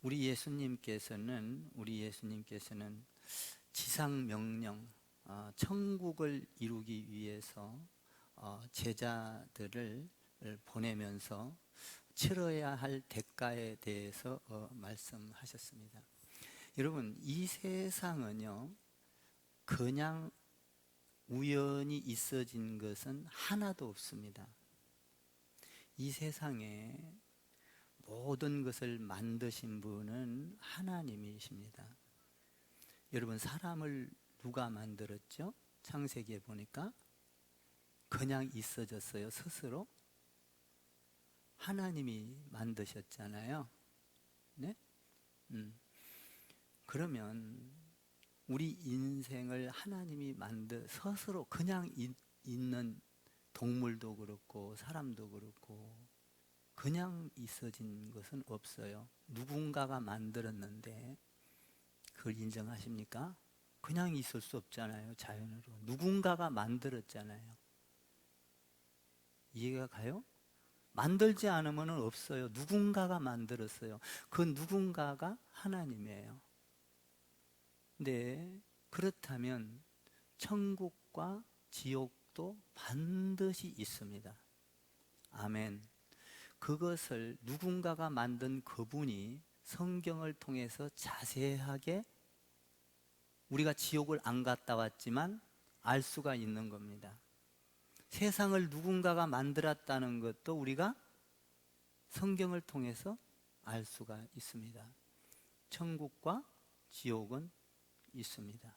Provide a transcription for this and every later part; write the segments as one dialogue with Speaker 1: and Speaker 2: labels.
Speaker 1: 우리 예수님께서는 지상 명령, 천국을 이루기 위해서 제자들을 보내면서 치러야 할 대가에 대해서 말씀하셨습니다. 여러분, 이 세상은요, 그냥 우연히 있어진 것은 하나도 없습니다. 이 세상에 모든 것을 만드신 분은 하나님이십니다. 여러분, 사람을 누가 만들었죠? 창세기에 보니까 그냥 있어졌어요, 스스로? 하나님이 만드셨잖아요. 네? 그러면 우리 인생을 하나님이 스스로 그냥 있는 동물도 그렇고 사람도 그렇고 그냥 있어진 것은 없어요. 누군가가 만들었는데 그걸 인정하십니까? 그냥 있을 수 없잖아요. 자연으로 누군가가 만들었잖아요. 이해가 가요? 만들지 않으면 없어요. 누군가가 만들었어요. 그 누군가가 하나님이에요. 네, 그렇다면 천국과 지옥도 반드시 있습니다. 아멘. 그것을 누군가가 만든 그분이 성경을 통해서 자세하게 우리가 지옥을 안 갔다 왔지만 알 수가 있는 겁니다. 세상을 누군가가 만들었다는 것도 우리가 성경을 통해서 알 수가 있습니다. 천국과 지옥은 있습니다.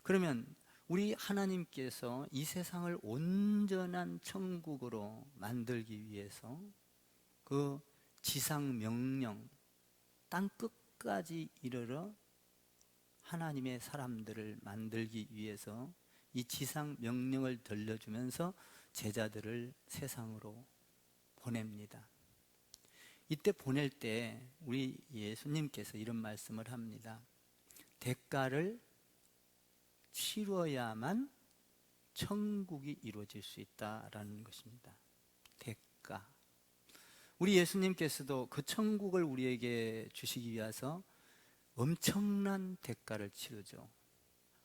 Speaker 1: 그러면 우리 하나님께서 이 세상을 온전한 천국으로 만들기 위해서 그 지상 명령, 땅 끝까지 이르러 하나님의 사람들을 만들기 위해서 이 지상 명령을 들려주면서 제자들을 세상으로 보냅니다. 이때 보낼 때 우리 예수님께서 이런 말씀을 합니다. 대가를 치러야만 천국이 이루어질 수 있다라는 것입니다. 대가. 우리 예수님께서도 그 천국을 우리에게 주시기 위해서 엄청난 대가를 치르죠.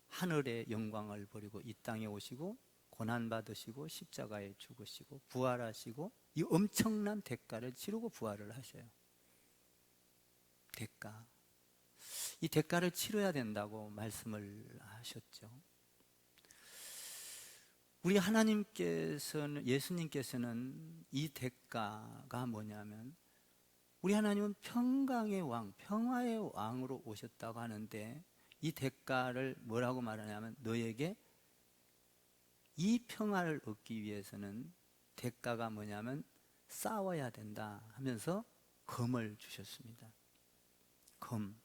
Speaker 1: 하늘의 영광을 버리고 이 땅에 오시고 고난받으시고 십자가에 죽으시고 부활하시고 이 엄청난 대가를 치르고 부활을 하셔요. 대가. 이 대가를 치러야 된다고 말씀을 하셨죠. 우리 하나님께서는, 예수님께서는 이 대가가 뭐냐면 우리 하나님은 평강의 왕, 평화의 왕으로 오셨다고 하는데 이 대가를 뭐라고 말하냐면 너에게 이 평화를 얻기 위해서는 대가가 뭐냐면 싸워야 된다 하면서 검을 주셨습니다. 검.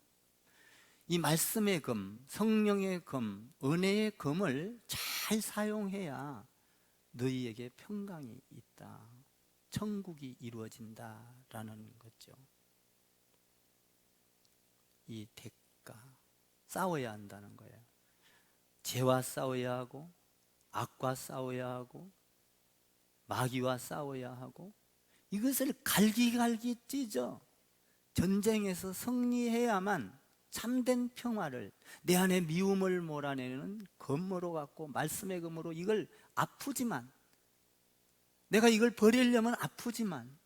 Speaker 1: 이 말씀의 검, 성령의 검, 은혜의 검을 잘 사용해야 너희에게 평강이 있다, 천국이 이루어진다라는 거죠. 이 대가, 싸워야 한다는 거예요. 죄와 싸워야 하고 악과 싸워야 하고 마귀와 싸워야 하고 이것을 갈기갈기 찢어 전쟁에서 승리해야만 참된 평화를, 내 안에 미움을 몰아내는 검으로 갖고 말씀의 검으로 이걸 아프지만, 내가 이걸 버리려면 아프지만,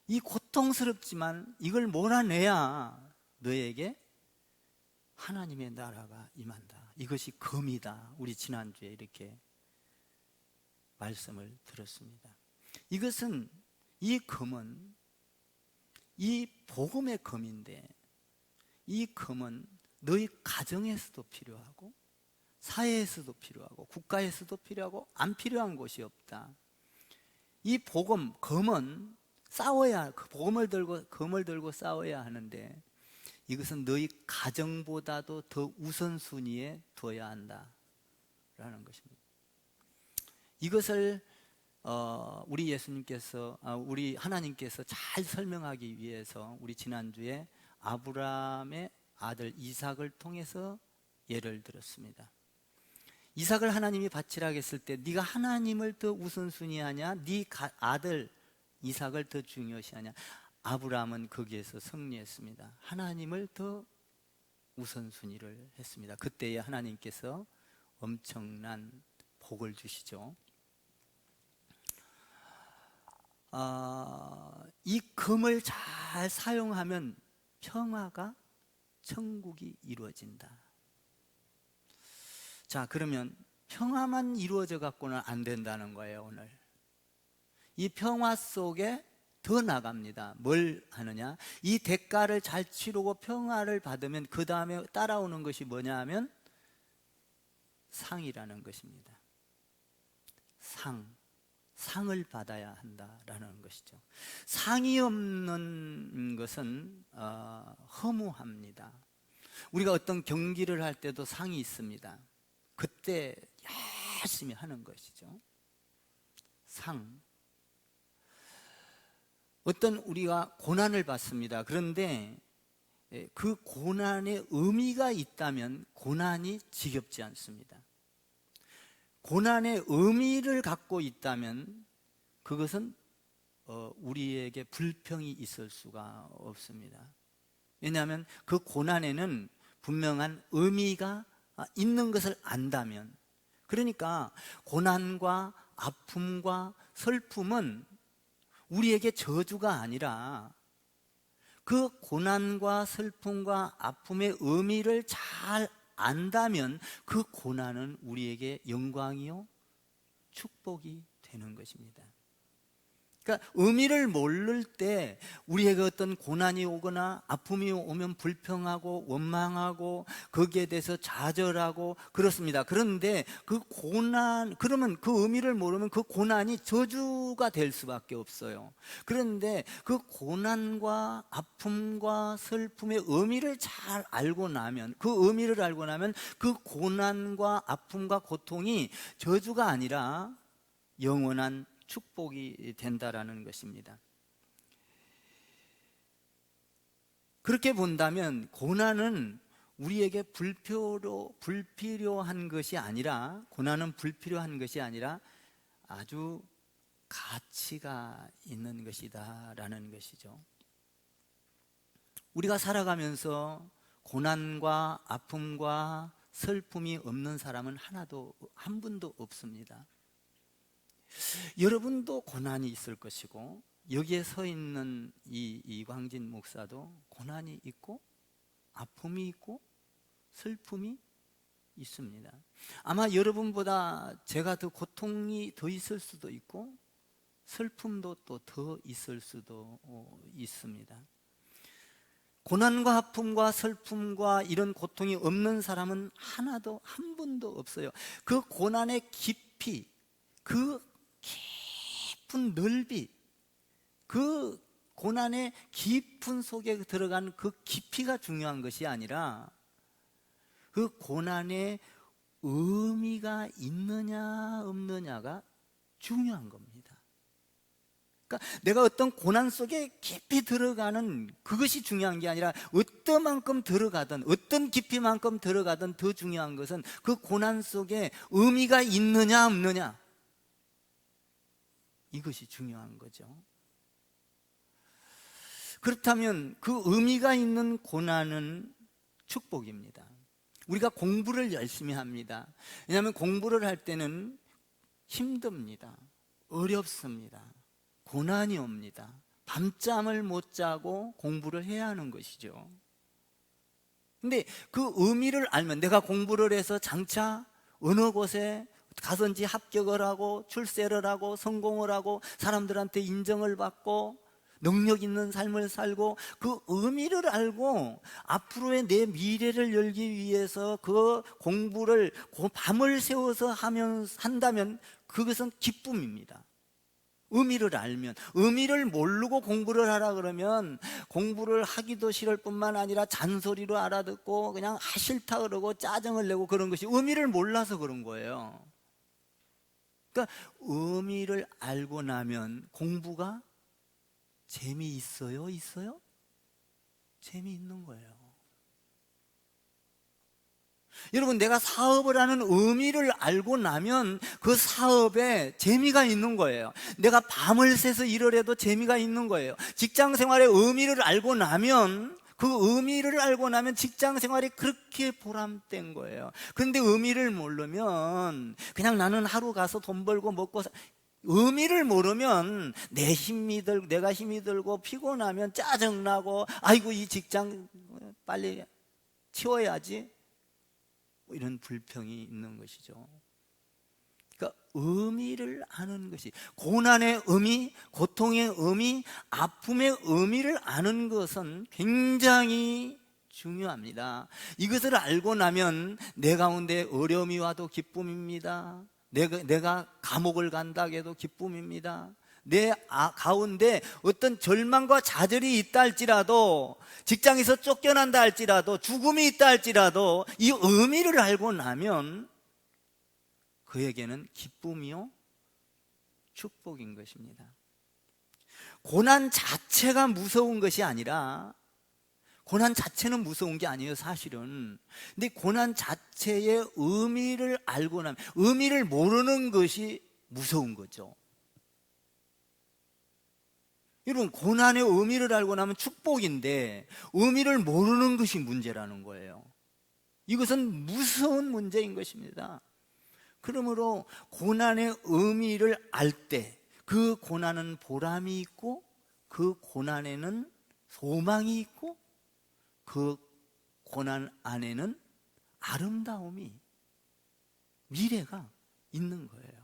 Speaker 1: 이 고통스럽지만 이걸 몰아내야 너에게 하나님의 나라가 임한다. 이것이 검이다. 우리 지난주에 이렇게 말씀을 들었습니다. 이것은, 이 검은 이 복음의 검인데 이 검은 너희 가정에서도 필요하고 사회에서도 필요하고 국가에서도 필요하고 안 필요한 곳이 없다. 이 복음, 검은 싸워야, 그 검을 들고 싸워야 하는데 이것은 너희 가정보다도 더 우선순위에 둬야 한다라는 것입니다. 이것을 우리 하나님께서 잘 설명하기 위해서 우리 지난주에 아브라함의 아들 이삭을 통해서 예를 들었습니다. 이삭을 하나님이 바치라고 했을 때 네가 하나님을 더 우선순위하냐, 네 아들 이삭을 더 중요시하냐. 아브라함은 거기에서 승리했습니다. 하나님을 더 우선순위를 했습니다. 그때에 하나님께서 엄청난 복을 주시죠. 이 금을 잘 사용하면 평화가, 천국이 이루어진다. 자, 그러면 평화만 이루어져 갖고는 안 된다는 거예요. 오늘 이 평화 속에 더 나갑니다. 뭘 하느냐? 이 대가를 잘 치르고 평화를 받으면 그 다음에 따라오는 것이 뭐냐 하면 상이라는 것입니다. 상을 받아야 한다라는 것이죠. 상이 없는 것은 허무합니다. 우리가 어떤 경기를 할 때도 상이 있습니다. 그때 열심히 하는 것이죠. 어떤 우리가 고난을 받습니다. 그런데 그 고난에 의미가 있다면 고난이 지겹지 않습니다. 고난의 의미를 갖고 있다면 그것은 우리에게 불평이 있을 수가 없습니다. 왜냐하면 그 고난에는 분명한 의미가 있는 것을 안다면, 그러니까 고난과 아픔과 슬픔은 우리에게 저주가 아니라 그 고난과 슬픔과 아픔의 의미를 잘 안다면 그 고난은 우리에게 영광이요 축복이 되는 것입니다. 그러니까 의미를 모를 때 우리에게 어떤 고난이 오거나 아픔이 오면 불평하고 원망하고 거기에 대해서 좌절하고 그렇습니다. 그런데 그 고난, 그러면 그 의미를 모르면 그 고난이 저주가 될 수밖에 없어요. 그런데 그 고난과 아픔과 슬픔의 의미를 잘 알고 나면, 그 의미를 알고 나면 그 고난과 아픔과 고통이 저주가 아니라 영원한 축복이 된다라는 것입니다. 그렇게 본다면 고난은 우리에게 불필요한 것이 아니라, 고난은 불필요한 것이 아니라 아주 가치가 있는 것이다라는 것이죠. 우리가 살아가면서 고난과 아픔과 슬픔이 없는 사람은 한 분도 없습니다. 여러분도 고난이 있을 것이고, 여기에 서 있는 이광진 목사도 고난이 있고 아픔이 있고 슬픔이 있습니다. 아마 여러분보다 제가 더 고통이 더 있을 수도 있고 슬픔도 또 더 있을 수도 있습니다. 고난과 아픔과 슬픔과 이런 고통이 없는 사람은 한 분도 없어요. 그 고난의 깊이, 그 깊은 넓이, 그 고난의 깊은 속에 들어간 그 깊이가 중요한 것이 아니라 그 고난의 의미가 있느냐 없느냐가 중요한 겁니다. 그러니까 내가 어떤 고난 속에 깊이 들어가는 그것이 중요한 게 아니라 어떤 만큼 들어가든 어떤 깊이만큼 들어가든 더 중요한 것은 그 고난 속에 의미가 있느냐 없느냐, 이것이 중요한 거죠. 그렇다면 그 의미가 있는 고난은 축복입니다. 우리가 공부를 열심히 합니다. 왜냐하면 공부를 할 때는 힘듭니다. 어렵습니다. 고난이 옵니다. 밤잠을 못 자고 공부를 해야 하는 것이죠. 근데 그 의미를 알면, 내가 공부를 해서 장차 어느 곳에 가든지 합격을 하고 출세를 하고 성공을 하고 사람들한테 인정을 받고 능력 있는 삶을 살고 그 의미를 알고 앞으로의 내 미래를 열기 위해서 그 공부를 밤을 새워서 한다면 그것은 기쁨입니다. 의미를 알면. 의미를 모르고 공부를 하라 그러면 공부를 하기도 싫을 뿐만 아니라 잔소리로 알아듣고 그냥 싫다 그러고 짜증을 내고 그런 것이 의미를 몰라서 그런 거예요. 그러니까 의미를 알고 나면 공부가 재미있어요? 있어요? 재미있는 거예요. 여러분, 내가 사업을 하는 의미를 알고 나면 그 사업에 재미가 있는 거예요. 내가 밤을 새서 일을 해도 재미가 있는 거예요. 직장 생활의 의미를 알고 나면, 그 의미를 알고 나면 직장 생활이 그렇게 보람된 거예요. 그런데 의미를 모르면 그냥 나는 하루 가서 돈 벌고 먹고 의미를 모르면 내가 힘이 들고 피곤하면 짜증나고, 아이고 이 직장 빨리 치워야지, 이런 불평이 있는 것이죠. 그러니까 의미를 아는 것이, 고난의 의미, 고통의 의미, 아픔의 의미를 아는 것은 굉장히 중요합니다. 이것을 알고 나면 내 가운데 어려움이 와도 기쁨입니다. 내가 감옥을 간다 해도 기쁨입니다. 내 가운데 어떤 절망과 좌절이 있다 할지라도, 직장에서 쫓겨난다 할지라도, 죽음이 있다 할지라도 이 의미를 알고 나면 그에게는 기쁨이요 축복인 것입니다. 고난 자체가 무서운 것이 아니라, 고난 자체는 무서운 게 아니에요, 사실은. 근데 고난 자체의 의미를 알고 나면, 의미를 모르는 것이 무서운 거죠. 여러분, 고난의 의미를 알고 나면 축복인데 의미를 모르는 것이 문제라는 거예요. 이것은 무서운 문제인 것입니다. 그러므로 고난의 의미를 알 때 그 고난은 보람이 있고, 그 고난에는 소망이 있고, 그 고난 안에는 아름다움이, 미래가 있는 거예요.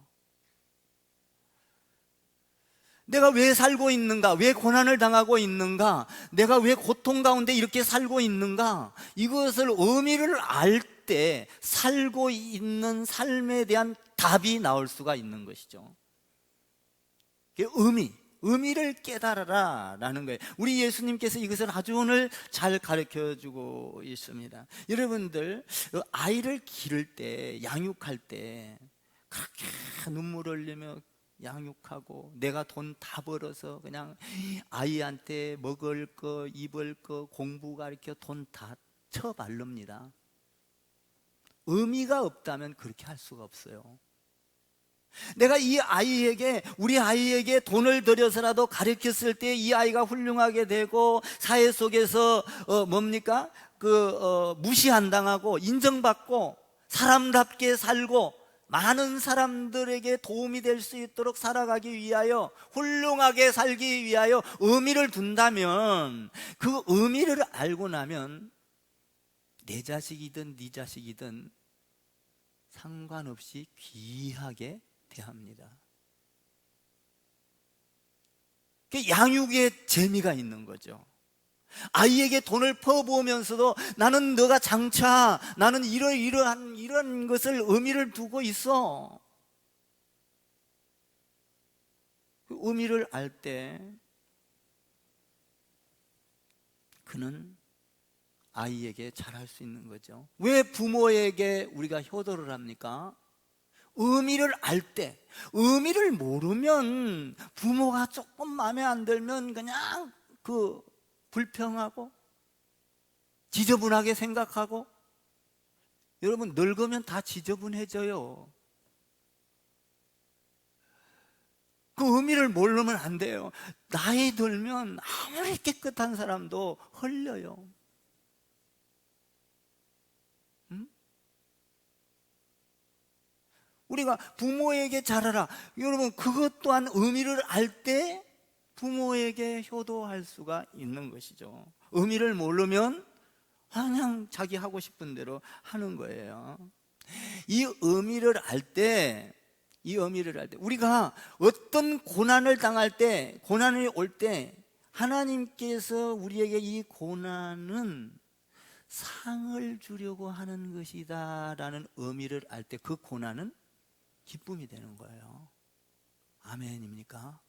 Speaker 1: 내가 왜 살고 있는가? 왜 고난을 당하고 있는가? 내가 왜 고통 가운데 이렇게 살고 있는가? 이것을 의미를 알 때 살고 있는 삶에 대한 답이 나올 수가 있는 것이죠. 의미를 깨달아라 라는 거예요. 우리 예수님께서 이것을 아주 오늘 잘 가르쳐주고 있습니다. 여러분들, 아이를 기를 때, 양육할 때 그렇게 눈물 흘리며 양육하고, 내가 돈 다 벌어서 그냥 아이한테 먹을 거, 입을 거, 공부 가르쳐 돈 다 쳐바릅니다. 의미가 없다면 그렇게 할 수가 없어요. 내가 우리 아이에게 돈을 들여서라도 가르쳤을 때 이 아이가 훌륭하게 되고, 사회 속에서 무시안 당하고 인정받고 사람답게 살고 많은 사람들에게 도움이 될 수 있도록 살아가기 위하여, 훌륭하게 살기 위하여 의미를 둔다면, 그 의미를 알고 나면 내 자식이든 네 자식이든 상관없이 귀하게 대합니다. 양육에 재미가 있는 거죠. 아이에게 돈을 퍼부으면서도 나는 너가 장차, 나는 이런 것을 의미를 두고 있어. 그 의미를 알 때 그는 아이에게 잘할 수 있는 거죠. 왜 부모에게 우리가 효도를 합니까? 의미를 알 때. 의미를 모르면 부모가 조금 마음에 안 들면 그냥 불평하고 지저분하게 생각하고, 여러분, 늙으면 다 지저분해져요. 그 의미를 모르면 안 돼요. 나이 들면 아무리 깨끗한 사람도 헐려요. 우리가 부모에게 잘하라, 여러분, 그것 또한 의미를 알 때 부모에게 효도할 수가 있는 것이죠. 의미를 모르면 그냥 자기 하고 싶은 대로 하는 거예요. 이 의미를 알 때 우리가 어떤 고난을 당할 때, 고난이 올 때, 하나님께서 우리에게 이 고난은 상을 주려고 하는 것이다 라는 의미를 알 때 그 고난은 기쁨이 되는 거예요. 아멘입니까?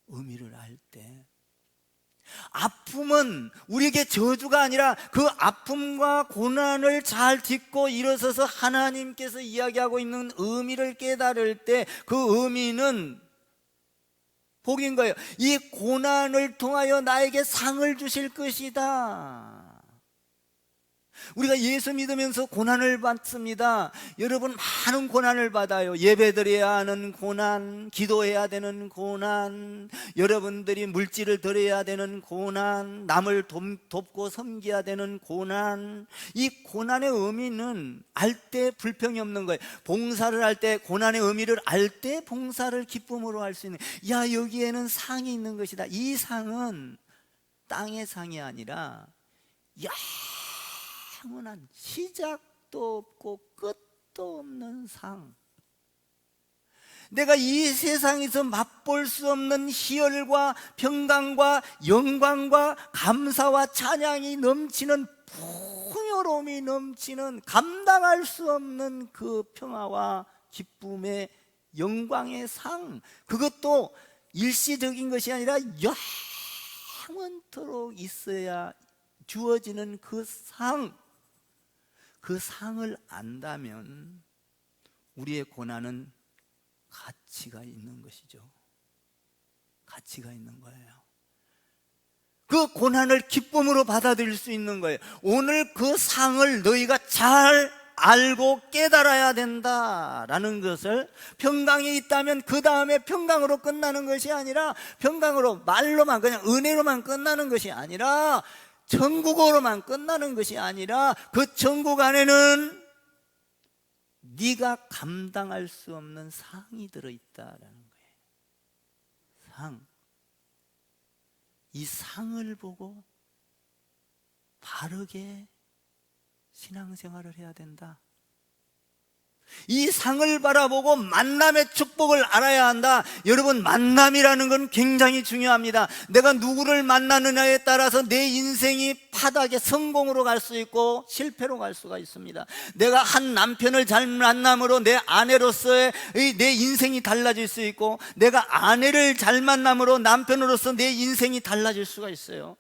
Speaker 1: 의미를 알 때. 아픔은 우리에게 저주가 아니라, 그 아픔과 고난을 잘 딛고 일어서서 하나님께서 이야기하고 있는 의미를 깨달을 때 그 의미는 복인 거예요. 이 고난을 통하여 나에게 상을 주실 것이다. 우리가 예수 믿으면서 고난을 받습니다. 여러분, 많은 고난을 받아요. 예배드려야 하는 고난, 기도해야 되는 고난, 여러분들이 물질을 드려야 되는 고난, 남을 돕고 섬겨야 되는 고난. 이 고난의 의미는 알 때 불평이 없는 거예요. 봉사를 할 때 고난의 의미를 알 때 봉사를 기쁨으로 할 수 있는, 야, 여기에는 상이 있는 것이다. 이 상은 땅의 상이 아니라 영원한, 시작도 없고 끝도 없는 상, 내가 이 세상에서 맛볼 수 없는 희열과 평강과 영광과 감사와 찬양이 넘치는, 풍요로움이 넘치는, 감당할 수 없는 그 평화와 기쁨의 영광의 상, 그것도 일시적인 것이 아니라 영원토록 있어야 주어지는 그 상, 그 상을 안다면 우리의 고난은 가치가 있는 것이죠. 가치가 있는 거예요. 그 고난을 기쁨으로 받아들일 수 있는 거예요. 오늘 그 상을 너희가 잘 알고 깨달아야 된다라는 것을, 평강이 있다면 그 다음에 평강으로 끝나는 것이 아니라, 평강으로 말로만 그냥 은혜로만 끝나는 것이 아니라, 천국으로만 끝나는 것이 아니라, 그 천국 안에는 네가 감당할 수 없는 상이 들어있다라는 거예요. 상. 이 상을 보고 바르게 신앙생활을 해야 된다. 이 상을 바라보고 만남의 축복을 알아야 한다. 여러분, 만남이라는 건 굉장히 중요합니다. 내가 누구를 만나느냐에 따라서 내 인생이 바닥에 성공으로 갈 수 있고 실패로 갈 수가 있습니다. 내가 한 남편을 잘 만남으로 내 아내로서의 내 인생이 달라질 수 있고, 내가 아내를 잘 만남으로 남편으로서 내 인생이 달라질 수가 있어요.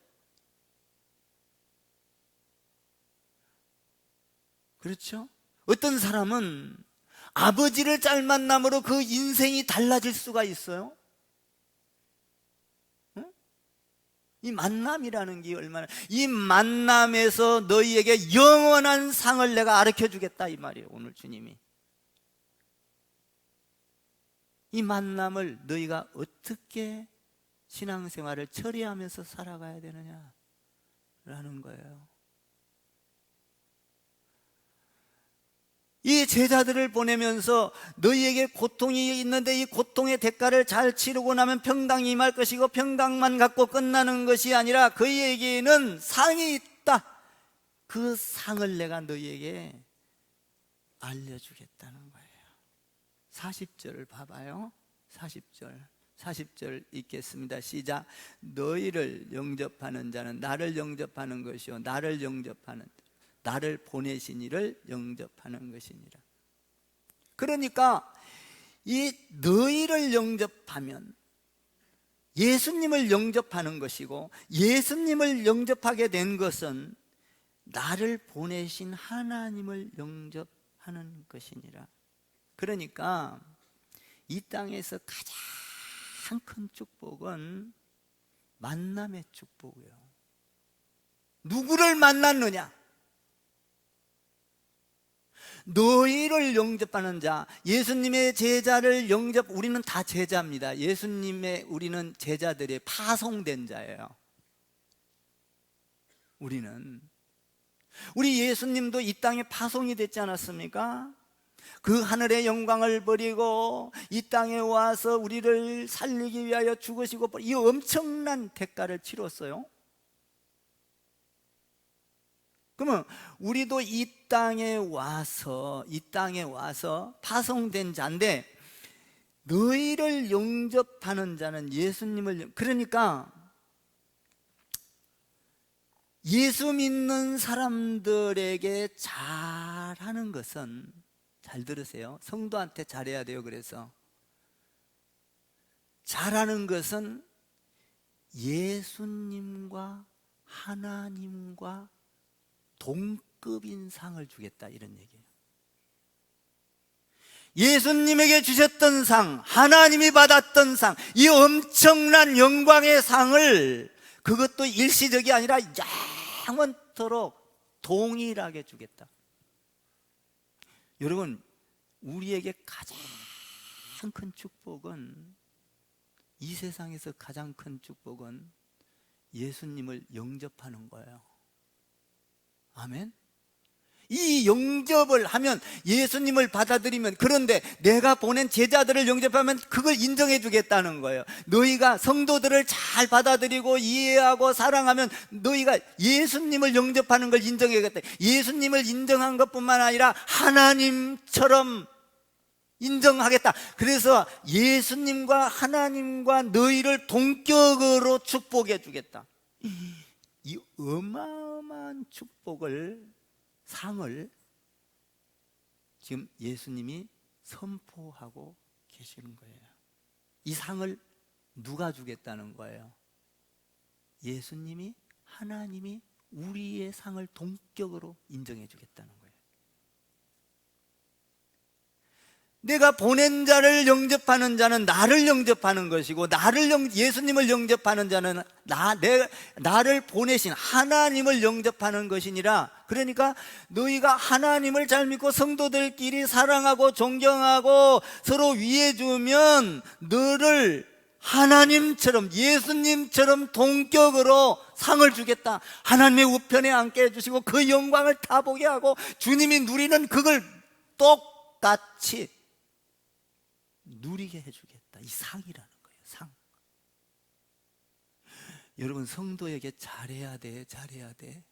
Speaker 1: 그렇죠? 어떤 사람은 아버지를 잘 만남으로 그 인생이 달라질 수가 있어요. 응? 이 만남이라는 게 얼마나, 이 만남에서 너희에게 영원한 상을 내가 가르쳐 주겠다 이 말이에요. 오늘 주님이 이 만남을 너희가 어떻게 신앙생활을 처리하면서 살아가야 되느냐라는 거예요. 이 제자들을 보내면서 너희에게 고통이 있는데 이 고통의 대가를 잘 치르고 나면 평강이 임할 것이고, 평강만 갖고 끝나는 것이 아니라 그에게는 상이 있다. 그 상을 내가 너희에게 알려주겠다는 거예요. 40절을 봐봐요. 40절 읽겠습니다. 시작. 너희를 영접하는 자는 나를 영접하는 것이요, 나를 보내신 이를 영접하는 것이니라. 그러니까 이 너희를 영접하면 예수님을 영접하는 것이고, 예수님을 영접하게 된 것은 나를 보내신 하나님을 영접하는 것이니라. 그러니까 이 땅에서 가장 큰 축복은 만남의 축복이에요. 누구를 만났느냐? 너희를 영접하는 자, 예수님의 제자를 우리는 다 제자입니다. 우리는 제자들의 파송된 자예요. 우리 예수님도 이 땅에 파송이 됐지 않았습니까? 그 하늘의 영광을 버리고 이 땅에 와서 우리를 살리기 위하여 죽으시고, 이 엄청난 대가를 치렀어요. 그러면 우리도 이 땅에 와서 파송된 자인데, 너희를 영접하는 자는 예수님을, 그러니까 예수 믿는 사람들에게 잘하는 것은, 잘 들으세요, 성도한테 잘해야 돼요. 그래서 잘하는 것은 예수님과 하나님과 동급인 상을 주겠다, 이런 얘기예요. 예수님에게 주셨던 상, 하나님이 받았던 상, 이 엄청난 영광의 상을, 그것도 일시적이 아니라 영원토록 동일하게 주겠다. 여러분, 우리에게 가장 큰 축복은, 이 세상에서 가장 큰 축복은 예수님을 영접하는 거예요. 아멘. 이 영접을 하면, 예수님을 받아들이면, 그런데 내가 보낸 제자들을 영접하면 그걸 인정해 주겠다는 거예요. 너희가 성도들을 잘 받아들이고 이해하고 사랑하면 너희가 예수님을 영접하는 걸 인정해야겠다. 예수님을 인정한 것뿐만 아니라 하나님처럼 인정하겠다. 그래서 예수님과 하나님과 너희를 동격으로 축복해 주겠다. 이 어마어마한 축복을, 상을 지금 예수님이 선포하고 계시는 거예요. 이 상을 누가 주겠다는 거예요? 예수님이, 하나님이 우리의 상을 동격으로 인정해 주겠다는 거예요. 내가 보낸 자를 영접하는 자는 나를 영접하는 것이고, 예수님을 영접하는 자는 나를 보내신 하나님을 영접하는 것이니라. 그러니까 너희가 하나님을 잘 믿고 성도들끼리 사랑하고 존경하고 서로 위해주면 너를 하나님처럼, 예수님처럼 동격으로 상을 주겠다. 하나님의 우편에 앉게 해주시고 그 영광을 다 보게 하고 주님이 누리는 그걸 똑같이 누리게 해주겠다. 이 상이라는 거예요. 상. 여러분, 성도에게 잘해야 돼. 잘해야 돼.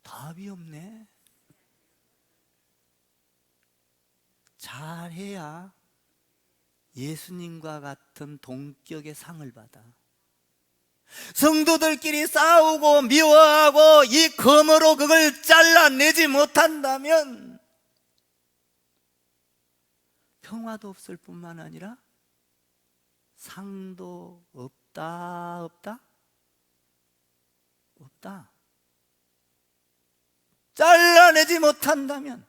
Speaker 1: 답이 없네. 잘해야 예수님과 같은 동격의 상을 받아. 성도들끼리 싸우고 미워하고 이 검으로 그걸 잘라내지 못한다면 평화도 없을 뿐만 아니라 상도 없다. 잘라내지 못한다면,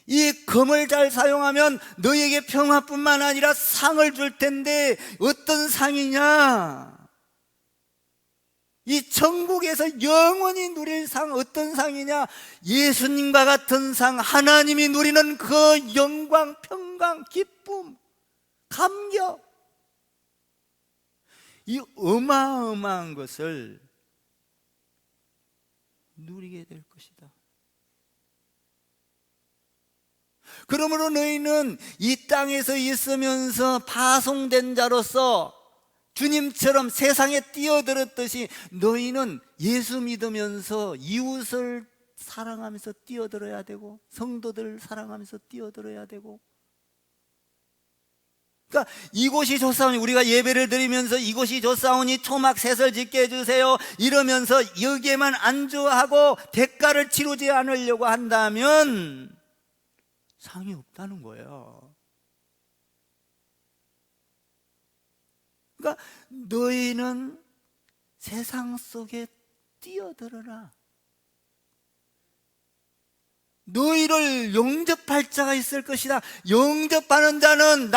Speaker 1: 이 검을 잘 사용하면 너에게 평화뿐만 아니라 상을 줄 텐데, 어떤 상이냐? 이 천국에서 영원히 누릴 상, 어떤 상이냐? 예수님과 같은 상, 하나님이 누리는 그 영광, 평강, 기쁨, 감격, 이 어마어마한 것을 누리게 될 것이다. 그러므로 너희는 이 땅에서 있으면서 파송된 자로서 주님처럼 세상에 뛰어들었듯이 너희는 예수 믿으면서 이웃을 사랑하면서 뛰어들어야 되고, 성도들을 사랑하면서 뛰어들어야 되고. 그러니까 이곳이 좋사오니, 우리가 예배를 드리면서 이곳이 좋사오니 초막 셋을 짓게 해주세요 이러면서 여기에만 안주하고 대가를 치르지 않으려고 한다면 상이 없다는 거예요. 그러니까 너희는 세상 속에 뛰어들어라. 너희를 영접할 자가 있을 것이다. 영접하는 자는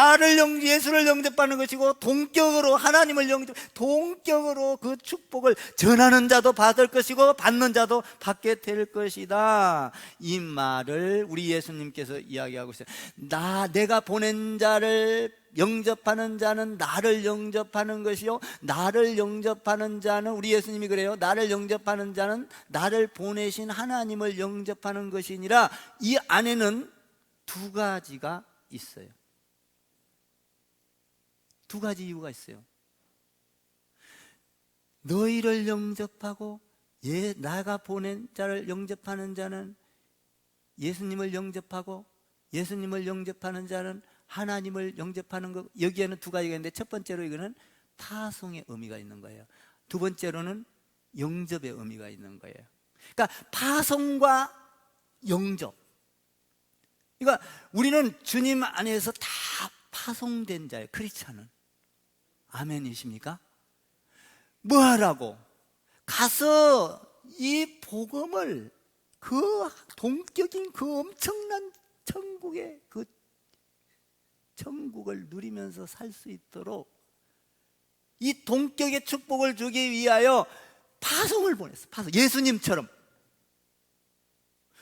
Speaker 1: 예수를 영접하는 것이고, 동격으로 하나님을 동격으로 그 축복을 전하는 자도 받을 것이고 받는 자도 받게 될 것이다. 이 말을 우리 예수님께서 이야기하고 있어요. 내가 보낸 자를 영접하는 자는 나를 영접하는 것이요, 나를 영접하는 자는, 우리 예수님이 그래요, 나를 영접하는 자는 나를 보내신 하나님을 영접하는 것이니라. 이 안에는 두 가지가 있어요. 두 가지 이유가 있어요. 너희를 영접하고 나가 보낸 자를 영접하는 자는 예수님을 영접하고, 예수님을 영접하는 자는 하나님을 영접하는 것. 여기에는 두 가지가 있는데, 첫 번째로 이거는 파송의 의미가 있는 거예요. 두 번째로는 영접의 의미가 있는 거예요. 그러니까 파송과 영접. 그러니까 우리는 주님 안에서 다 파송된 자예요. 크리스찬은. 아멘이십니까? 뭐 하라고? 가서 이 복음을, 그 동격인 그 엄청난 천국의 그 천국을 누리면서 살 수 있도록 이 동격의 축복을 주기 위하여 파송을 보냈어. 파송. 예수님처럼.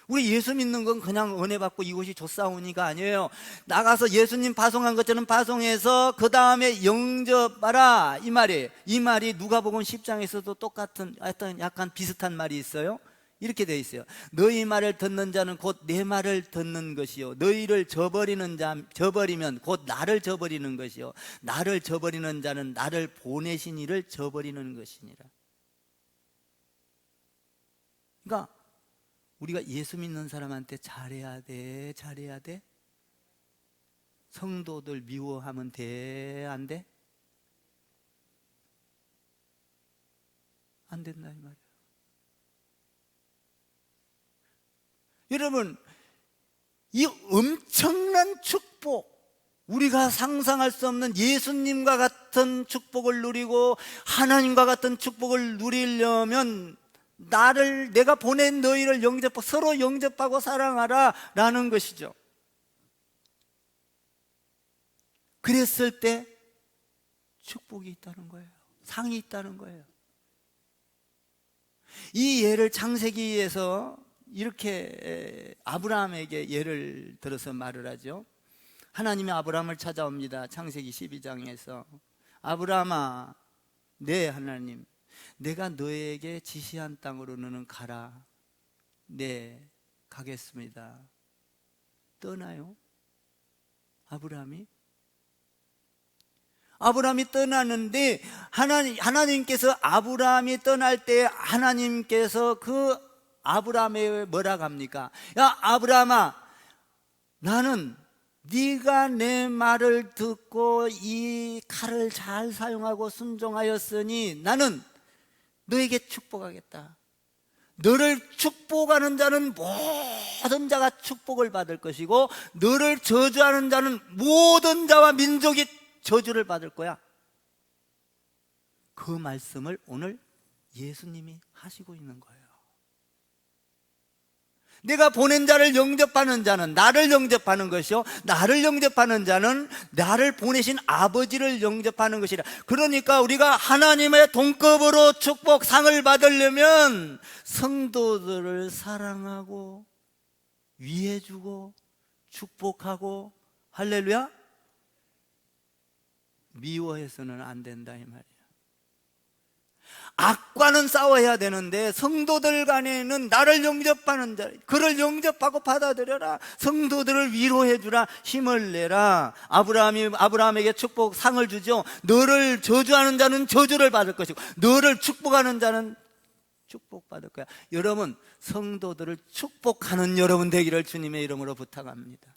Speaker 1: 우리 예수 믿는 건 그냥 은혜 받고 이곳이 좋사오니가 아니에요. 나가서 예수님 파송한 것처럼 파송해서 그 다음에 영접하라, 이 말이에요. 이 말이 누가복음 10장에서도 똑같은, 하여튼 약간 비슷한 말이 있어요. 이렇게 돼 있어요. 너희 말을 듣는 자는 곧 내 말을 듣는 것이요, 너희를 저버리면 곧 나를 저버리는 것이요, 나를 저버리는 자는 나를 보내신 이를 저버리는 것이니라. 그러니까 우리가 예수 믿는 사람한테 잘해야 돼, 잘해야 돼? 성도들 미워하면 돼, 안 돼? 안 된다 이 말이야. 여러분, 이 엄청난 축복, 우리가 상상할 수 없는 예수님과 같은 축복을 누리고 하나님과 같은 축복을 누리려면 내가 보낸 너희를 서로 영접하고 사랑하라 라는 것이죠. 그랬을 때 축복이 있다는 거예요. 상이 있다는 거예요. 이 예를 창세기에서 이렇게 아브라함에게 예를 들어서 말을 하죠. 하나님이 아브라함을 찾아옵니다. 창세기 12장에서 아브라함아, 네 하나님, 내가 너에게 지시한 땅으로 너는 가라. 네, 가겠습니다. 떠나요? 아브라함이 떠나는데 하나님께서 아브라함이 떠날 때 하나님께서 그 아브라함에 뭐라고 합니까? 야 아브라함아, 나는 네가 내 말을 듣고 이 칼을 잘 사용하고 순종하였으니 나는 너에게 축복하겠다. 너를 축복하는 자는 모든 자가 축복을 받을 것이고 너를 저주하는 자는 모든 자와 민족이 저주를 받을 거야. 그 말씀을 오늘 예수님이 하시고 있는 거예요. 내가 보낸 자를 영접하는 자는 나를 영접하는 것이요, 나를 영접하는 자는 나를 보내신 아버지를 영접하는 것이라. 그러니까 우리가 하나님의 동급으로 축복 상을 받으려면 성도들을 사랑하고 위해주고 축복하고, 할렐루야, 미워해서는 안 된다 이 말이야. 악과는 싸워야 되는데 성도들 간에는 나를 영접하는 자, 그를 영접하고 받아들여라. 성도들을 위로해 주라. 힘을 내라. 아브라함에게 축복 상을 주죠. 너를 저주하는 자는 저주를 받을 것이고 너를 축복하는 자는 축복받을 거야. 여러분, 성도들을 축복하는 여러분 되기를 주님의 이름으로 부탁합니다.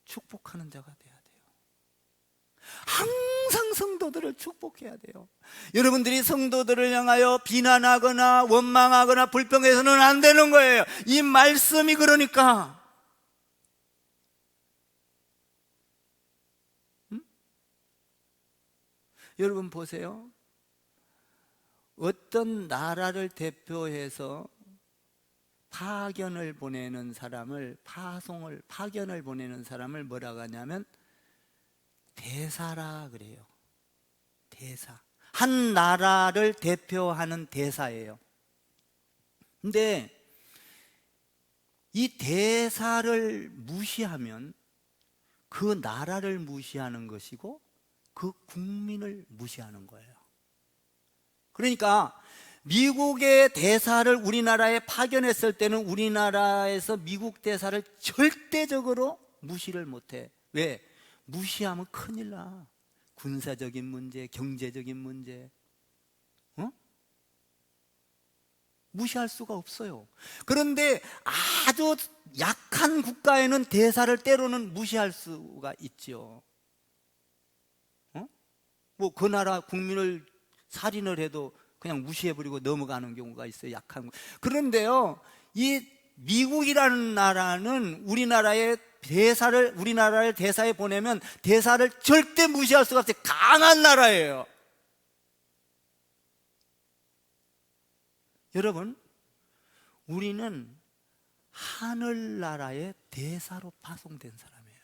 Speaker 1: 축복하는 자가 돼야 돼요. 항상 성도들을 축복해야 돼요. 여러분들이 성도들을 향하여 비난하거나 원망하거나 불평해서는 안 되는 거예요. 이 말씀이 그러니까. 여러분 보세요. 어떤 나라를 대표해서 파견을 보내는 사람을, 파견을 보내는 사람을 뭐라고 하냐면 대사라 그래요. 대사. 한 나라를 대표하는 대사예요. 근데 이 대사를 무시하면 그 나라를 무시하는 것이고 그 국민을 무시하는 거예요. 그러니까 미국의 대사를 우리나라에 파견했을 때는 우리나라에서 미국 대사를 절대적으로 무시를 못해. 왜? 무시하면 큰일 나. 군사적인 문제, 경제적인 문제, 무시할 수가 없어요. 그런데 아주 약한 국가에는 대사를 때로는 무시할 수가 있죠. 뭐 그 나라 국민을 살인을 해도 그냥 무시해버리고 넘어가는 경우가 있어요. 약한. 그런데요, 이 미국이라는 나라는 우리나라를 대사에 보내면 대사를 절대 무시할 수가 없어요. 강한 나라예요. 여러분, 우리는 하늘나라의 대사로 파송된 사람이에요.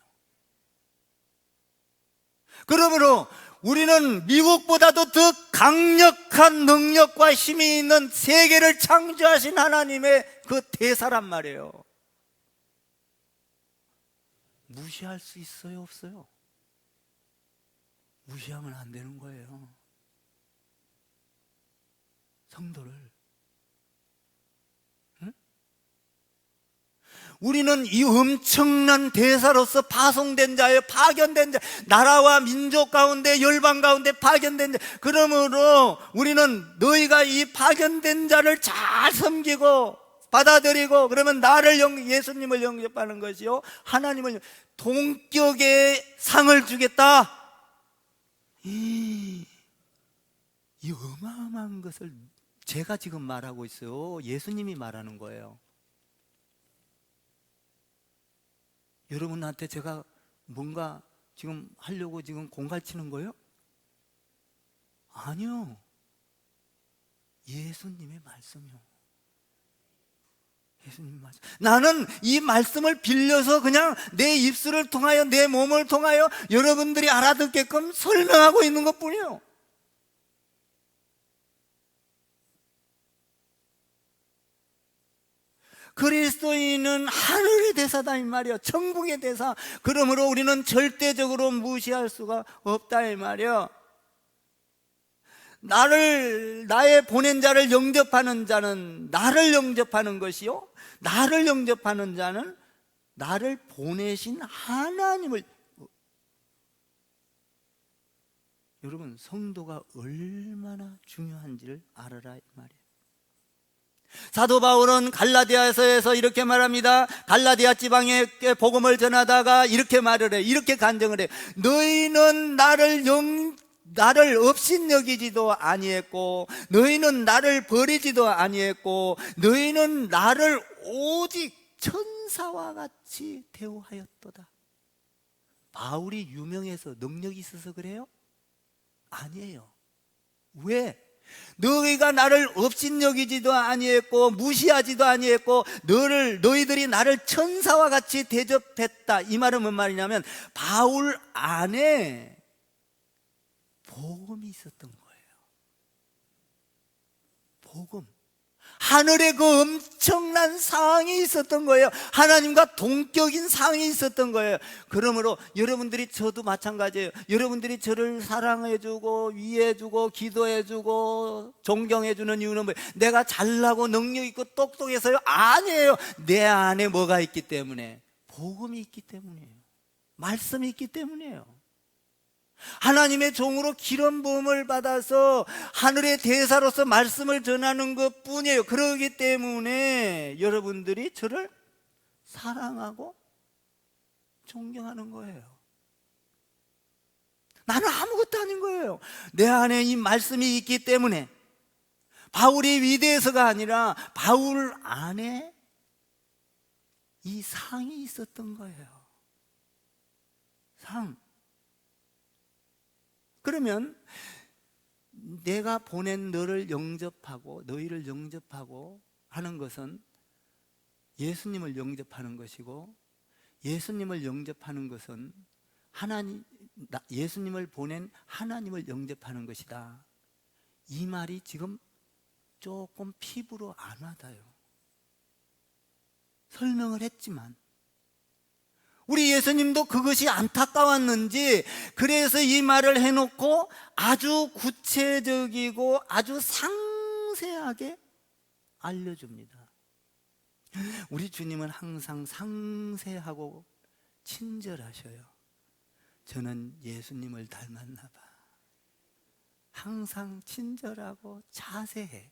Speaker 1: 그러므로 우리는 미국보다도 더 강력한 능력과 힘이 있는 세계를 창조하신 하나님의 그 대사란 말이에요. 무시할 수 있어요, 없어요? 무시하면 안 되는 거예요. 성도를. 응? 우리는 이 엄청난 대사로서 파송된 자예요. 파견된 자. 나라와 민족 가운데, 열방 가운데 파견된 자. 그러므로 우리는 너희가 이 파견된 자를 잘 섬기고 받아들이고, 그러면 예수님을 영접하는 것이요, 하나님을 동격의 상을 주겠다. 이 어마어마한 것을 제가 지금 말하고 있어요. 예수님이 말하는 거예요. 여러분한테 제가 뭔가 지금 하려고 지금 공갈치는 거예요? 아니요. 예수님의 말씀이요. 예수님 말씀. 나는 이 말씀을 빌려서 그냥 내 입술을 통하여, 내 몸을 통하여 여러분들이 알아듣게끔 설명하고 있는 것 뿐이에요. 그리스도인은 하늘의 대사다 이 말이에요. 천국의 대사. 그러므로 우리는 절대적으로 무시할 수가 없다 이 말이에요. 나의 보낸 자를 영접하는 자는 나를 영접하는 것이요, 나를 영접하는 자는 나를 보내신 하나님을. 여러분, 성도가 얼마나 중요한지를 알아라 이 말이에요. 사도 바울은 갈라디아서에서 이렇게 말합니다. 갈라디아 지방에 복음을 전하다가 이렇게 말을 해, 이렇게 간증을 해. 너희는 나를 업신여기지도 아니했고, 너희는 나를 버리지도 아니했고, 너희는 나를 오직 천사와 같이 대우하였도다. 바울이 유명해서 능력이 있어서 그래요? 아니에요. 왜? 너희가 나를 업신여기지도 아니했고 무시하지도 아니했고 너희들이 나를 천사와 같이 대접했다. 이 말은 뭔 말이냐면, 바울 안에 복음이 있었던 거예요. 복음. 하늘에 그 엄청난 상이 있었던 거예요. 하나님과 동격인 상이 있었던 거예요. 그러므로 여러분들이, 저도 마찬가지예요. 여러분들이 저를 사랑해주고 위해주고 기도해주고 존경해주는 이유는 뭐예요? 내가 잘나고 능력있고 똑똑해서요? 아니에요. 내 안에 뭐가 있기 때문에? 복음이 있기 때문이에요. 말씀이 있기 때문이에요. 하나님의 종으로 기름 부음을 받아서 하늘의 대사로서 말씀을 전하는 것 뿐이에요. 그러기 때문에 여러분들이 저를 사랑하고 존경하는 거예요. 나는 아무것도 아닌 거예요. 내 안에 이 말씀이 있기 때문에. 바울이 위대해서가 아니라 바울 안에 이 상이 있었던 거예요. 상. 그러면 내가 보낸 너희를 영접하고 하는 것은 예수님을 영접하는 것이고, 예수님을 영접하는 것은 예수님을 보낸 하나님을 영접하는 것이다. 이 말이 지금 조금 피부로 안 와닿아요. 설명을 했지만 우리 예수님도 그것이 안타까웠는지, 그래서 이 말을 해놓고 아주 구체적이고 아주 상세하게 알려줍니다. 우리 주님은 항상 상세하고 친절하셔요. 저는 예수님을 닮았나 봐. 항상 친절하고 자세하게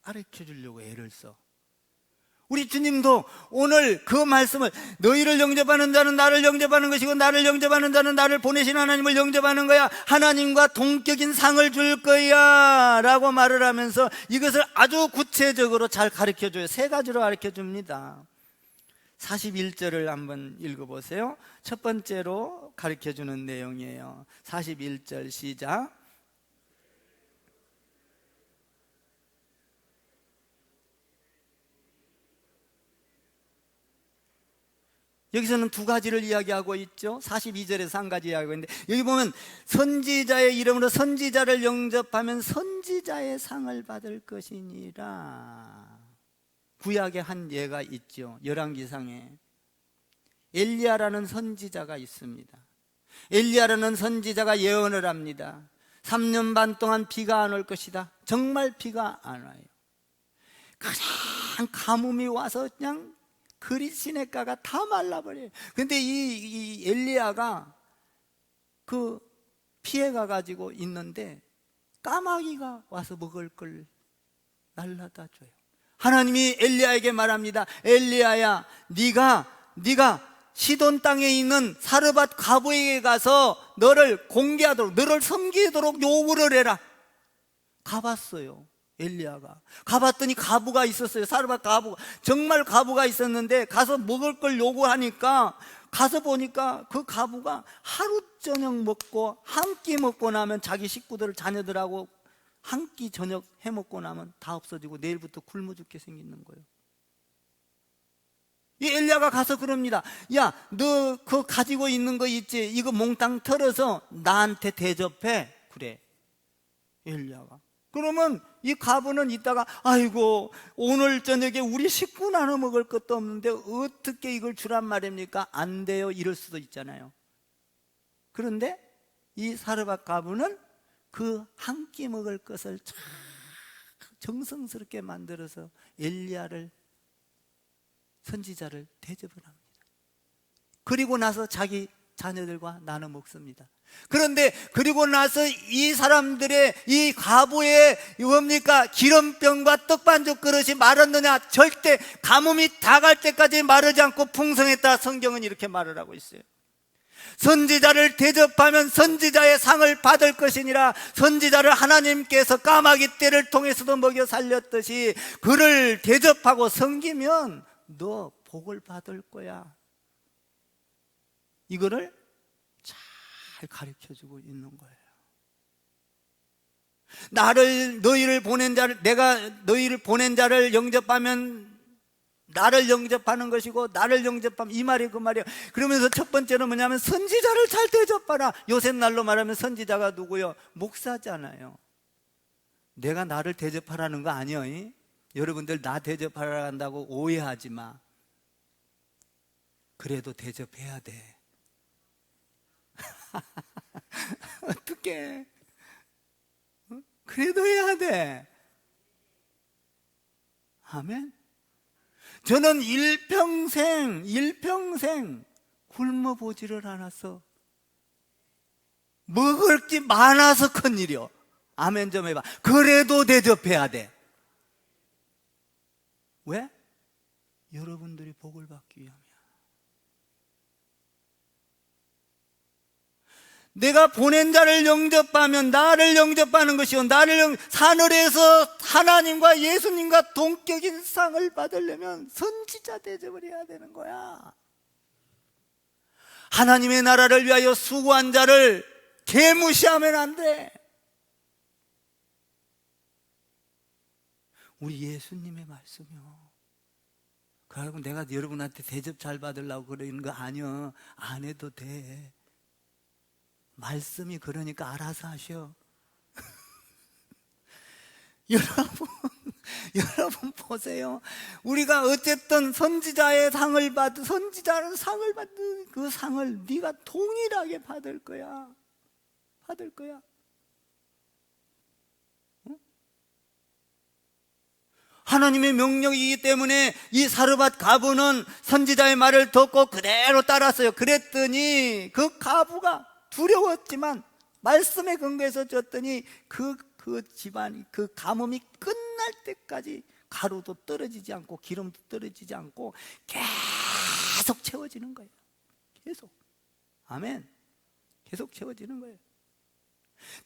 Speaker 1: 가르쳐 주려고 애를 써. 우리 주님도 오늘 그 말씀을, 너희를 영접하는 자는 나를 영접하는 것이고 나를 영접하는 자는 나를 보내신 하나님을 영접하는 거야, 하나님과 동격인 상을 줄 거야 라고 말을 하면서 이것을 아주 구체적으로 잘 가르쳐줘요. 세 가지로 가르쳐줍니다. 41절을 한번 읽어보세요. 첫 번째로 가르쳐주는 내용이에요. 41절 시작. 여기서는 두 가지를 이야기하고 있죠. 42절에서 한 가지 이야기하고 있는데, 여기 보면 선지자의 이름으로 선지자를 영접하면 선지자의 상을 받을 것이니라. 구약에 한 예가 있죠. 열왕기상에 엘리야라는 선지자가 있습니다. 엘리야라는 선지자가 예언을 합니다. 3년 반 동안 비가 안 올 것이다. 정말 비가 안 와요. 그냥 가뭄이 와서 그냥 그리 시냇가가 다 말라버려요. 근데 이 엘리야가 그 피해가 가지고 있는데 까마귀가 와서 먹을 걸 날라다 줘요. 하나님이 엘리야에게 말합니다. 엘리야야, 네가 시돈 땅에 있는 사르밧 과부에게 가서 너를 공개하도록, 너를 섬기도록 요구를 해라. 가봤어요. 엘리야가 가봤더니 과부가 있었어요. 사르밧 과부가, 정말 과부가 있었는데 가서 먹을 걸 요구하니까 가서 보니까 그 과부가 하루 저녁 먹고 한 끼 먹고 나면 자기 식구들, 자녀들하고 한 끼 저녁 해 먹고 나면 다 없어지고 내일부터 굶어 죽게 생기는 거예요. 이 엘리야가 가서 그럽니다. 야, 너 그거 가지고 있는 거 있지? 이거 몽땅 털어서 나한테 대접해. 그래, 엘리야가. 그러면 이 과부는 이따가 아이고, 오늘 저녁에 우리 식구 나눠 먹을 것도 없는데 어떻게 이걸 주란 말입니까? 안 돼요, 이럴 수도 있잖아요. 그런데 이 사르밧 과부는 그 한 끼 먹을 것을 참 정성스럽게 만들어서 엘리야를, 선지자를 대접을 합니다. 그리고 나서 자기 자녀들과 나눠 먹습니다. 그런데 그리고 나서 이 사람들의, 이 과부의 뭡니까? 기름병과 떡반죽 그릇이 마르느냐? 절대 가뭄이 다 갈 때까지 마르지 않고 풍성했다. 성경은 이렇게 말을 하고 있어요. 선지자를 대접하면 선지자의 상을 받을 것이니라. 선지자를 하나님께서 까마귀 떼를 통해서도 먹여 살렸듯이 그를 대접하고 섬기면 너 복을 받을 거야. 이거를 잘 가르쳐주고 있는 거예요. 너희를 보낸 자를, 내가 너희를 보낸 자를 영접하면 나를 영접하는 것이고, 나를 영접하면, 이 말이 그 말이에요. 그러면서 첫 번째는 뭐냐면 선지자를 잘 대접하라. 요새 날로 말하면 선지자가 누구요? 목사잖아요. 내가 나를 대접하라는 거 아니에요. 여러분들 나 대접하라 한다고 오해하지 마. 그래도 대접해야 돼. 어떡해. 그래도 해야 돼. 아멘. 저는 일평생 굶어보지를 않았어. 먹을 게 많아서 큰일이요. 아멘 좀 해봐. 그래도 대접해야 돼. 왜? 여러분들이 복을 받기 위함이야. 내가 보낸 자를 영접하면 나를 영접하는 것이요, 하늘에서 하나님과 예수님과 동격인 상을 받으려면 선지자 대접을 해야 되는 거야. 하나님의 나라를 위하여 수고한 자를 개무시하면 안 돼. 우리 예수님의 말씀이요. 그리고 내가 여러분한테 대접 잘 받으려고 그러는 거 아니야. 안 해도 돼. 말씀이 그러니까 알아서 하셔. 여러분 보세요. 우리가 어쨌든 선지자의 상을 받은, 선지자는 상을 받은 그 상을 네가 동일하게 받을 거야. 받을 거야. 응? 하나님의 명령이기 때문에 이 사르밧 과부는 선지자의 말을 듣고 그대로 따랐어요. 그랬더니 그 과부가 두려웠지만 말씀에 근거해서 줬더니 그 집안이, 그 가뭄이 끝날 때까지 가루도 떨어지지 않고 기름도 떨어지지 않고 계속 채워지는 거예요. 계속. 아멘. 계속 채워지는 거예요.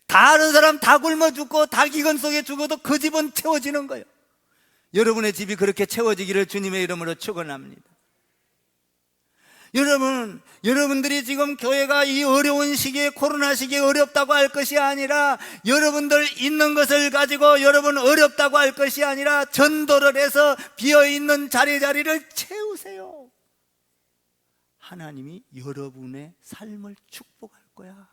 Speaker 1: 다른 사람 다 굶어 죽고 다 기근 속에 죽어도 그 집은 채워지는 거예요. 여러분의 집이 그렇게 채워지기를 주님의 이름으로 축원합니다. 여러분들이 지금 교회가 이 어려운 시기에, 코로나 시기에 어렵다고 할 것이 아니라, 여러분들 있는 것을 가지고 여러분 어렵다고 할 것이 아니라 전도를 해서 비어있는 자리를 채우세요. 하나님이 여러분의 삶을 축복할 거야.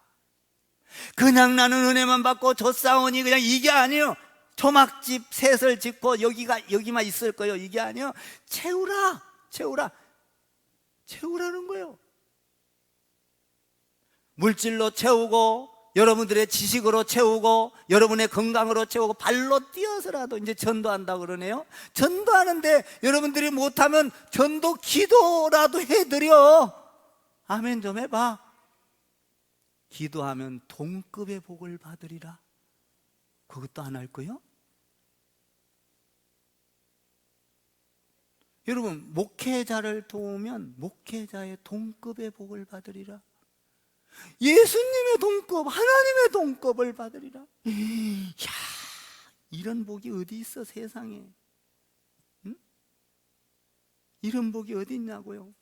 Speaker 1: 그냥 나는 은혜만 받고 줬사오니 그냥 이게 아니에요. 초막집 셋을 짓고 여기만 있을 거예요. 이게 아니에요. 채우라는 거예요. 물질로 채우고, 여러분들의 지식으로 채우고, 여러분의 건강으로 채우고, 발로 뛰어서라도 이제 전도한다고 그러네요. 전도하는데 여러분들이 못하면 전도 기도라도 해드려. 아멘 좀 해봐. 기도하면 동급의 복을 받으리라. 그것도 안 할 거요? 여러분, 목회자를 도우면 목회자의 동급의 복을 받으리라. 예수님의 동급, 하나님의 동급을 받으리라. 야, 이런 복이 어디 있어 세상에? 응? 이런 복이 어디 있냐고요?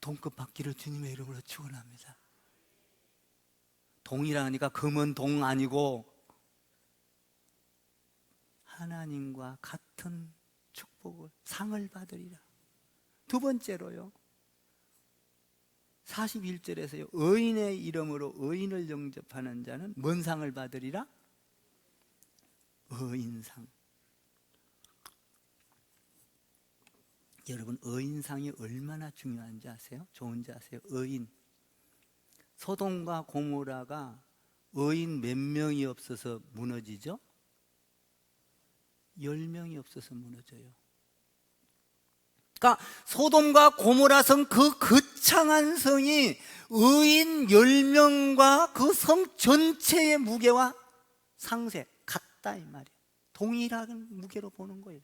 Speaker 1: 동급 받기를 주님의 이름으로 축원합니다. 동이라니까 금은 동 아니고 하나님과 같은 축복을, 상을 받으리라. 두 번째로요, 41절에서요, 의인의 이름으로 의인을 영접하는 자는 뭔 상을 받으리라? 의인상. 여러분, 의인상이 얼마나 중요한지 아세요? 좋은지 아세요? 의인. 소돔과 고모라가 의인 몇 명이 없어서 무너지죠? 10명이 없어서 무너져요. 그러니까 소돔과 고모라 성, 그 거창한 성이 의인 10명과 그 성 전체의 무게와 상세 같다 이 말이에요. 동일한 무게로 보는 거예요.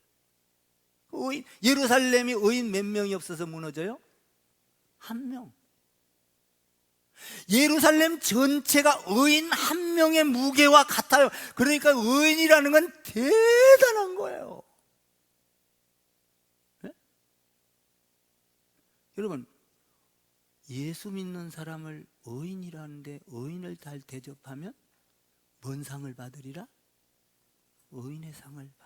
Speaker 1: 예루살렘이 의인 몇 명이 없어서 무너져요? 1명. 예루살렘 전체가 의인 1명의 무게와 같아요. 그러니까 의인이라는 건 대단한 거예요. 네? 여러분, 예수 믿는 사람을 의인이라는데 의인을 잘 대접하면 뭔 상을 받으리라? 의인의 상을 받으리라.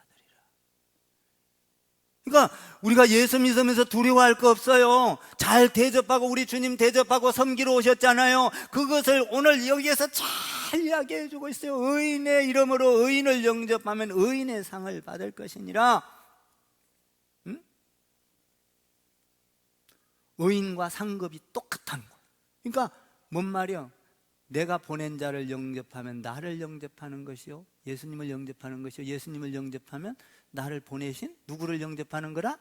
Speaker 1: 그러니까 우리가 예수 믿으면서 두려워할 거 없어요. 잘 대접하고 우리 주님 대접하고 섬기러 오셨잖아요. 그것을 오늘 여기에서 잘 이야기해 주고 있어요. 의인의 이름으로 의인을 영접하면 의인의 상을 받을 것이니라. 응? 의인과 상급이 똑같다는 거예요. 그러니까 뭔 말이요? 내가 보낸 자를 영접하면 나를 영접하는 것이요, 예수님을 영접하는 것이요, 예수님을 영접하면 나를 보내신 누구를 영접하는 거라?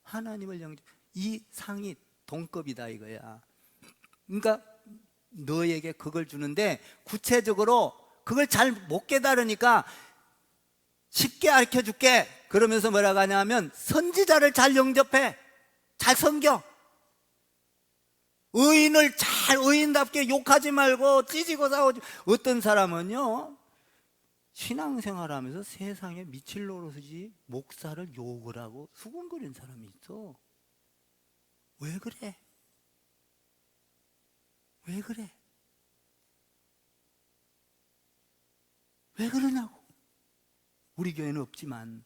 Speaker 1: 하나님을 영접. 이 상이 동급이다 이거야. 그러니까 너에게 그걸 주는데 구체적으로 그걸 잘 못 깨달으니까 쉽게 가르쳐줄게 그러면서 뭐라고 하냐면 선지자를 잘 영접해, 잘 섬겨. 의인을 잘 의인답게 욕하지 말고 찌지고 싸우지. 어떤 사람은요, 신앙생활하면서 세상에 미칠 노릇이지 목사를 욕을 하고 수군거리는 사람이 있어. 왜 그래? 왜 그래? 왜 그러냐고. 우리 교회는 없지만,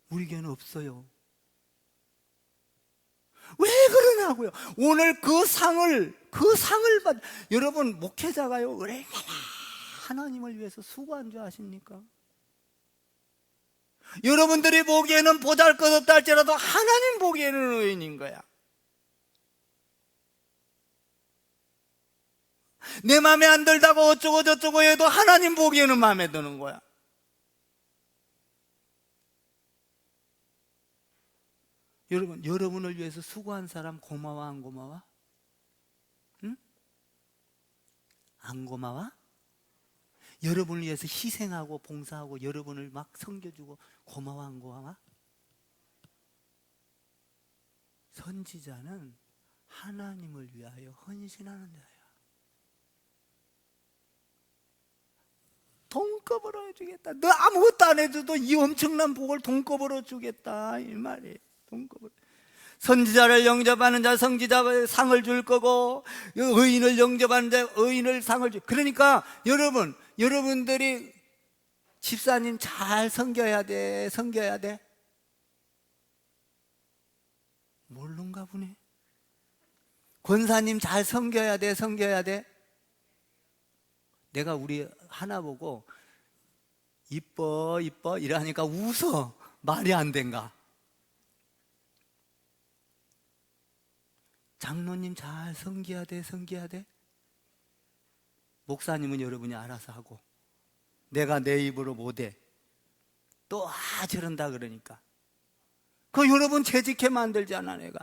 Speaker 1: 우리 교회는 없어요. 왜 그러냐고요. 오늘 그 상을 받, 여러분 목회자가요 얼마나 하나님을 위해서 수고한 줄 아십니까? 여러분들이 보기에는 보잘것없다 할지라도 하나님 보기에는 의인인 거야. 내 마음에 안 들다고 어쩌고 저쩌고 해도 하나님 보기에는 마음에 드는 거야. 여러분, 여러분을 위해서 수고한 사람 고마워 안 고마워? 응? 안 고마워? 여러분을 위해서 희생하고 봉사하고 여러분을 막 섬겨주고 고마워 안 고마워? 선지자는 하나님을 위하여 헌신하는 자야. 돈급으로 해주겠다. 너 아무것도 안 해줘도 이 엄청난 복을 돈급으로 주겠다 이 말이에요. 돈급으로. 선지자를 영접하는 자 선지자 상을 줄 거고, 의인을 영접하는 자 의인을 상을 줄. 그러니까 여러분들이 집사님 잘 섬겨야 돼, 섬겨야 돼. 모르는가 보네. 권사님 잘 섬겨야 돼, 섬겨야 돼. 내가 우리 하나 보고 이뻐 이뻐 이러니까 웃어. 말이 안 된가. 장로님 잘 섬겨야 돼, 섬겨야 돼. 목사님은 여러분이 알아서 하고 내가 내 입으로 못해. 또 저런다 그러니까 그 여러분 재직해 만들잖아 내가.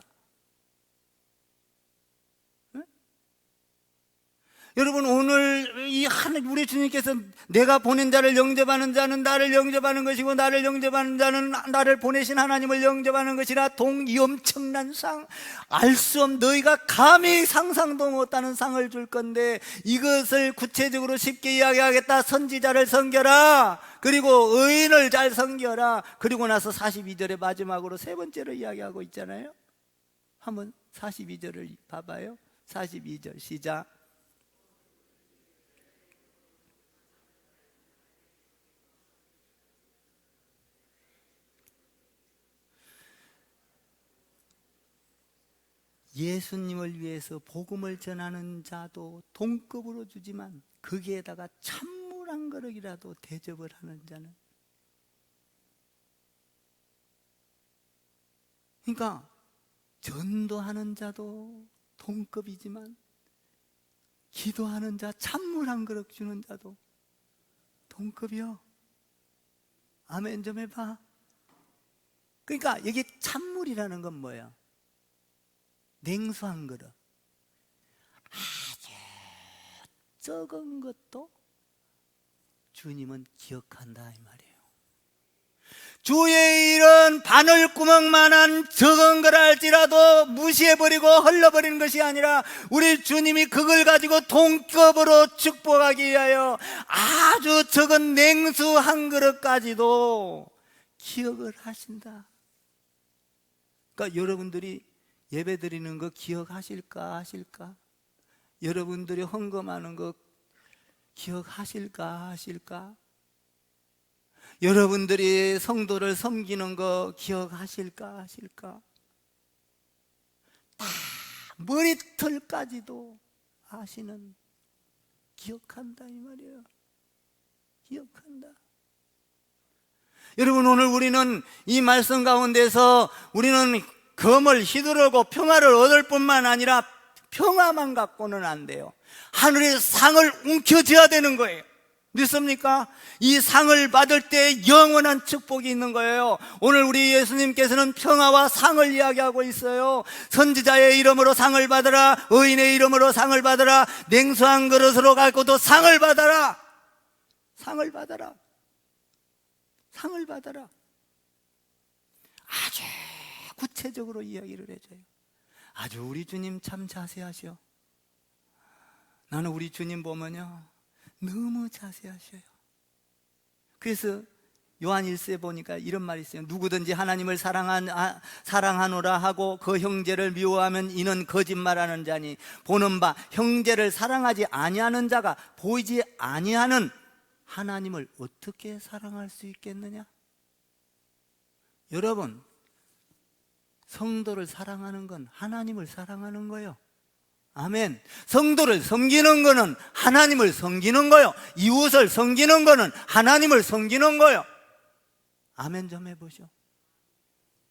Speaker 1: 여러분 오늘 우리 주님께서 내가 보낸 자를 영접하는 자는 나를 영접하는 것이고 나를 영접하는 자는 나를 보내신 하나님을 영접하는 것이라. 이 엄청난 상, 알 수 없는, 너희가 감히 상상도 못하는 상을 줄 건데 이것을 구체적으로 쉽게 이야기하겠다. 선지자를 섬겨라. 그리고 의인을 잘 섬겨라. 그리고 나서 42절의 마지막으로 세 번째로 이야기하고 있잖아요. 한번 42절을 봐봐요. 42절 시작. 예수님을 위해서 복음을 전하는 자도 동급으로 주지만 거기에다가 찬물 한 그릇이라도 대접을 하는 자는, 그러니까 전도하는 자도 동급이지만 기도하는 자, 찬물 한 그릇 주는 자도 동급이요. 아멘 좀 해봐. 그러니까 여기 찬물이라는 건 뭐예요? 냉수 한 그릇. 아주 적은 것도 주님은 기억한다 이 말이에요. 주의 일은 바늘구멍만한 적은 걸 할지라도 무시해버리고 흘러버리는 것이 아니라 우리 주님이 그걸 가지고 동급으로 축복하기 위하여 아주 적은 냉수 한 그릇까지도 기억을 하신다. 그러니까 여러분들이 예배 드리는 거 기억하실까 하실까? 여러분들이 헌금하는 거 기억하실까 하실까? 여러분들이 성도를 섬기는 거 기억하실까 하실까? 다 머리털까지도 아시는, 기억한다 이 말이에요. 기억한다. 여러분 오늘 우리는 이 말씀 가운데서 우리는 검을 휘두르고 평화를 얻을 뿐만 아니라 평화만 갖고는 안 돼요. 하늘의 상을 움켜쥐어야 되는 거예요. 믿습니까? 이 상을 받을 때 영원한 축복이 있는 거예요. 오늘 우리 예수님께서는 평화와 상을 이야기하고 있어요. 선지자의 이름으로 상을 받으라, 의인의 이름으로 상을 받으라, 냉수한 그릇으로 갖고도 상을 받아라. 상을 받아라. 상을 받아라. 아주 구체적으로 이야기를 해줘요. 아주 우리 주님 참 자세하셔. 나는 우리 주님 보면요 너무 자세하셔요. 그래서 요한 1서에 보니까 이런 말이 있어요. 누구든지 하나님을 사랑하노라 하고 그 형제를 미워하면 이는 거짓말하는 자니 보는 바 형제를 사랑하지 아니하는 자가 보이지 아니하는 하나님을 어떻게 사랑할 수 있겠느냐? 여러분, 성도를 사랑하는 건 하나님을 사랑하는 거예요. 아멘. 성도를 섬기는 거는 하나님을 섬기는 거예요. 이웃을 섬기는 거는 하나님을 섬기는 거예요. 아멘 좀 해보시오.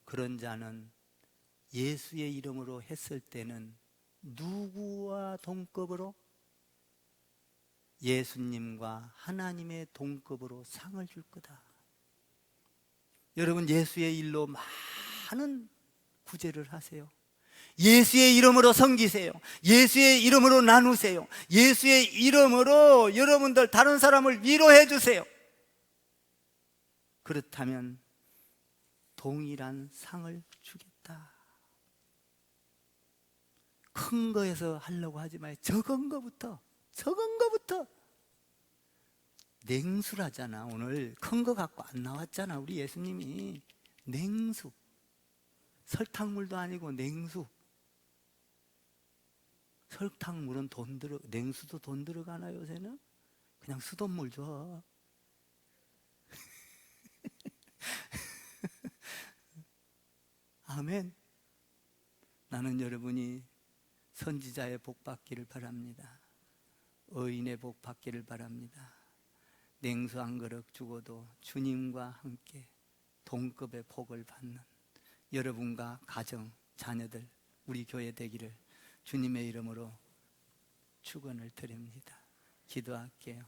Speaker 1: 그런 자는 예수의 이름으로 했을 때는 누구와 동급으로? 예수님과 하나님의 동급으로 상을 줄 거다. 여러분 예수의 일로 많은 구제를 하세요. 예수의 이름으로 섬기세요. 예수의 이름으로 나누세요. 예수의 이름으로 여러분들 다른 사람을 위로해 주세요. 그렇다면 동일한 상을 주겠다. 큰 거에서 하려고 하지 마요. 적은 거부터. 냉수라잖아. 오늘 큰 거 갖고 안 나왔잖아. 우리 예수님이 냉수. 설탕물도 아니고 냉수. 설탕물은 냉수도 돈 들어가나 요새는? 그냥 수돗물 줘. 아멘. 나는 여러분이 선지자의 복 받기를 바랍니다. 의인의 복 받기를 바랍니다. 냉수 한 그릇 주고도 주님과 함께 동급의 복을 받는 여러분과 가정, 자녀들, 우리 교회 되기를 주님의 이름으로 축원을 드립니다. 기도할게요.